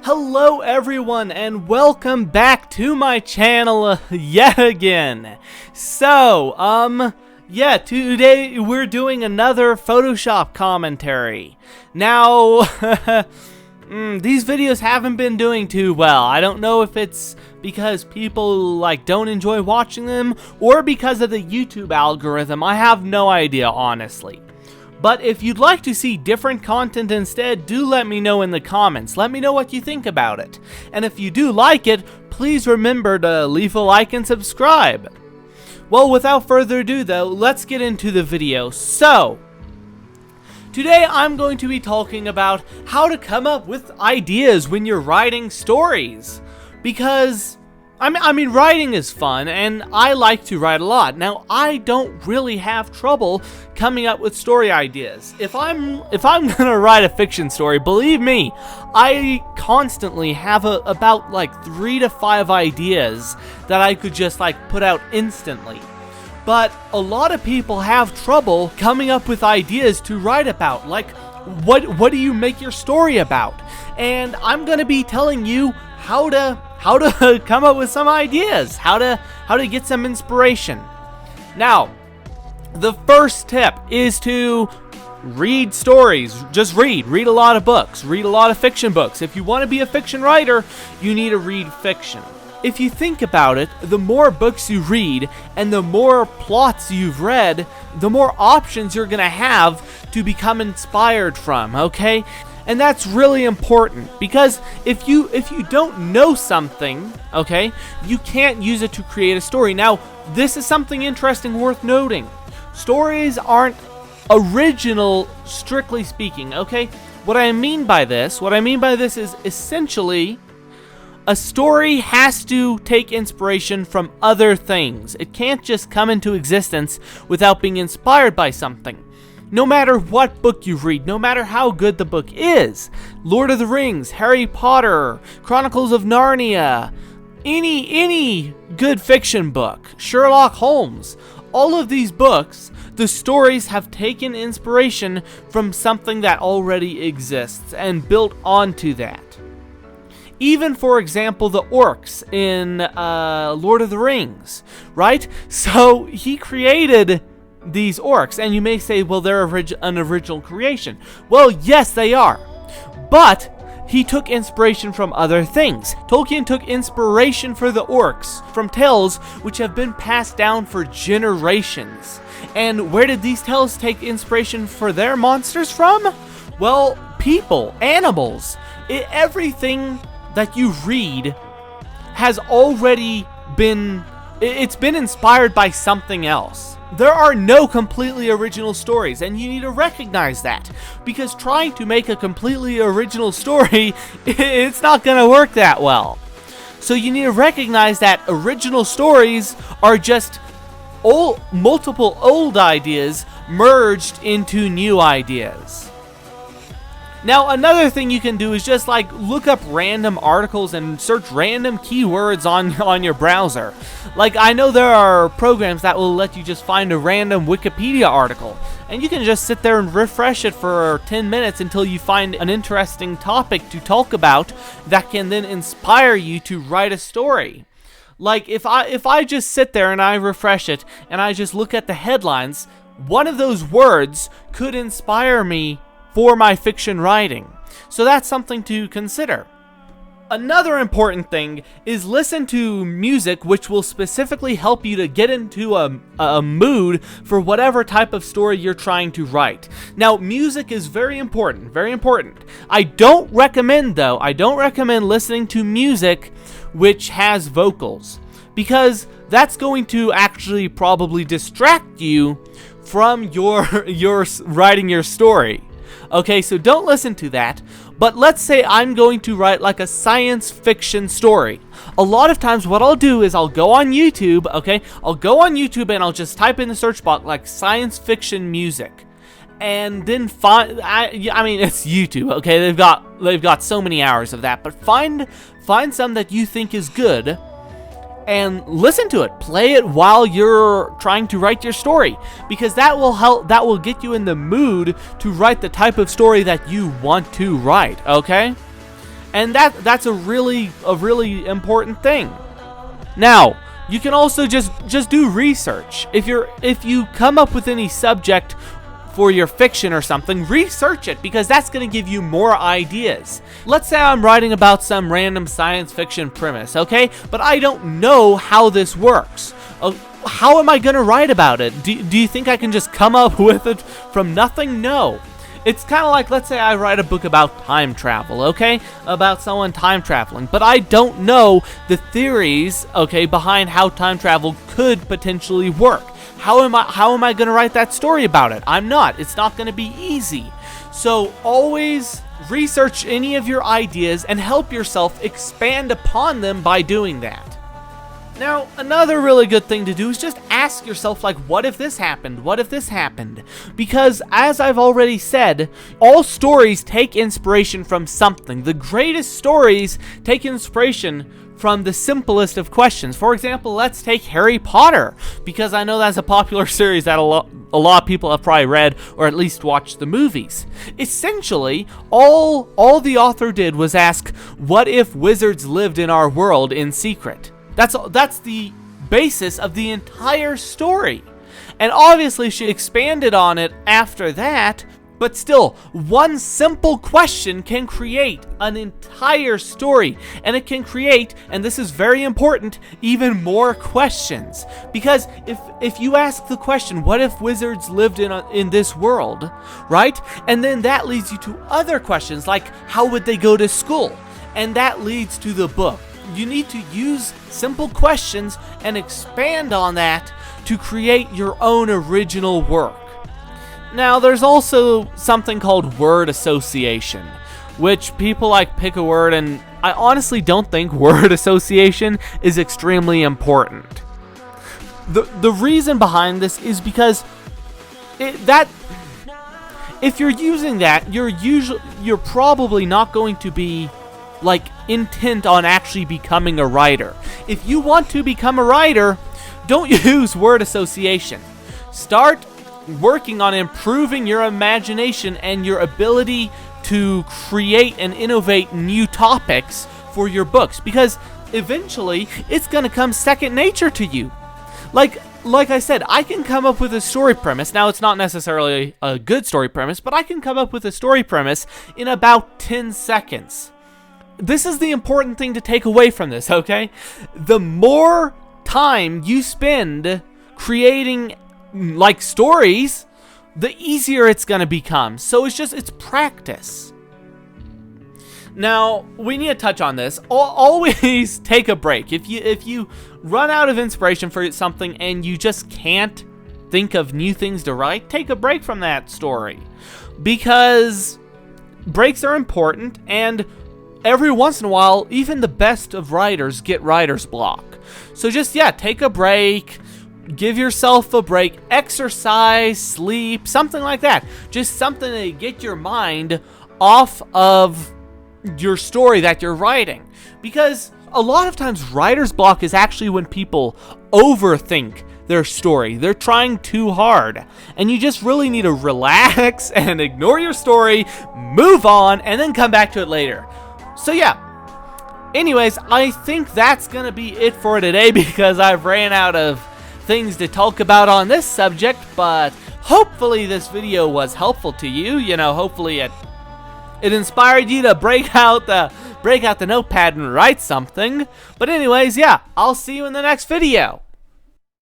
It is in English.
Hello everyone and welcome back to my channel yet again. So, today we're doing another Photoshop commentary. Now, these videos haven't been doing too well. I don't know if it's because people don't enjoy watching them or because of the YouTube algorithm. I have no idea, honestly. But if you'd like to see different content instead, do let me know in the comments. Let me know what you think about it. And if you do like it, please remember to leave a like and subscribe. Well, without further ado though, let's get into the video. So, today I'm going to be talking about how to come up with ideas when you're writing stories. Because I mean, writing is fun, and I like to write a lot. Now, I don't really have trouble coming up with story ideas. If I'm gonna write a fiction story, believe me, I constantly have about 3 to 5 ideas that I could just put out instantly. But a lot of people have trouble coming up with ideas to write about. What do you make your story about? And I'm gonna be telling you how to come up with some ideas, how to get some inspiration. Now, the first tip is to read stories. Just read a lot of books, read a lot of fiction books. If you want to be a fiction writer, you need to read fiction. If you think about it, the more books you read and the more plots you've read, the more options you're gonna have to become inspired from, okay? And that's really important, because if you don't know something, okay, you can't use it to create a story. Now, this is something interesting worth noting. Stories aren't original, strictly speaking, okay? What I mean by this is essentially a story has to take inspiration from other things. It can't just come into existence without being inspired by something. No matter what book you read, no matter how good the book is, Lord of the Rings, Harry Potter, Chronicles of Narnia, any good fiction book, Sherlock Holmes, all of these books, the stories have taken inspiration from something that already exists and built onto that. Even, for example, the orcs in Lord of the Rings, right? So he created these orcs, and you may say, well, they're an original creation. Well, yes, they are. But he took inspiration from other things. Tolkien took inspiration for the orcs from tales which have been passed down for generations. And where did these tales take inspiration for their monsters from? Well, people, animals. Everything that you read has already been, it's been inspired by something else. There are no completely original stories, and you need to recognize that, because trying to make a completely original story, it's not going to work that well. So you need to recognize that original stories are just multiple old ideas merged into new ideas. Now, another thing you can do is just look up random articles and search random keywords on your browser. I know there are programs that will let you just find a random Wikipedia article, and you can just sit there and refresh it for 10 minutes until you find an interesting topic to talk about that can then inspire you to write a story. If I just sit there and I refresh it and I just look at the headlines, one of those words could inspire me for my fiction writing. So that's something to consider. Another important thing is listen to music which will specifically help you to get into a mood for whatever type of story you're trying to write. Now, music is very important, very important. I don't recommend listening to music which has vocals, because that's going to actually probably distract you from your writing your story. Okay, so don't listen to that. But let's say I'm going to write a science fiction story. A lot of times what I'll do is I'll go on YouTube, okay? I'll go on YouTube and I'll just type in the search box science fiction music. And then I mean, it's YouTube, okay? They've got so many hours of that, but find some that you think is good and listen to it. Play it while you're trying to write your story, because that will help. That will get you in the mood to write the type of story that you want to write, okay? And that's a really important thing. Now, you can also just do research. If you come up with any subject for your fiction or something, research it, because that's going to give you more ideas. Let's say I'm writing about some random science fiction premise, okay? But I don't know how this works. How am I going to write about it? Do you think I can just come up with it from nothing? No. It's kind of like, let's say I write a book about time travel, okay? About someone time traveling, but I don't know the theories, okay, behind how time travel could potentially work. How am I going to write that story about it? I'm not. It's not going to be easy. So always research any of your ideas and help yourself expand upon them by doing that. Now, another really good thing to do is just ask yourself, like, what if this happened? What if this happened? Because, as I've already said, all stories take inspiration from something. The greatest stories take inspiration from the simplest of questions. For example, let's take Harry Potter, because I know that's a popular series that a lot of people have probably read or at least watched the movies. Essentially, all the author did was ask, what if wizards lived in our world in secret? That's the basis of the entire story. And obviously she expanded on it after that, but still, one simple question can create an entire story. And it can create, and this is very important, even more questions. Because if you ask the question, what if wizards lived in this world, right? And then that leads you to other questions, like how would they go to school? And that leads to the book. You need to use simple questions and expand on that to create your own original work. Now, there's also something called word association, which people like pick a word, and I honestly don't think word association is extremely important. The reason behind this is because if you're using that, you're probably not going to be like intent on actually becoming a writer. If you want to become a writer, don't use word association. Start working on improving your imagination and your ability to create and innovate new topics for your books, because eventually it's going to come second nature to you. Like I said, I can come up with a story premise. Now, it's not necessarily a good story premise, but I can come up with a story premise in about 10 seconds. This is the important thing to take away from this, okay? The more time you spend creating, like, stories, the easier it's going to become. So it's practice. Now, we need to touch on this. Always take a break. If you run out of inspiration for something and you just can't think of new things to write, take a break from that story. Because breaks are important, and every once in a while, even the best of writers get writer's block. So just, take a break, give yourself a break, exercise, sleep, something like that. Just something to get your mind off of your story that you're writing. Because a lot of times writer's block is actually when people overthink their story. They're trying too hard. And you just really need to relax and ignore your story, move on, and then come back to it later. So anyways, I think that's gonna be it for today, because I've ran out of things to talk about on this subject, but hopefully this video was helpful to you. Hopefully it inspired you to break out the notepad and write something. But anyways, I'll see you in the next video.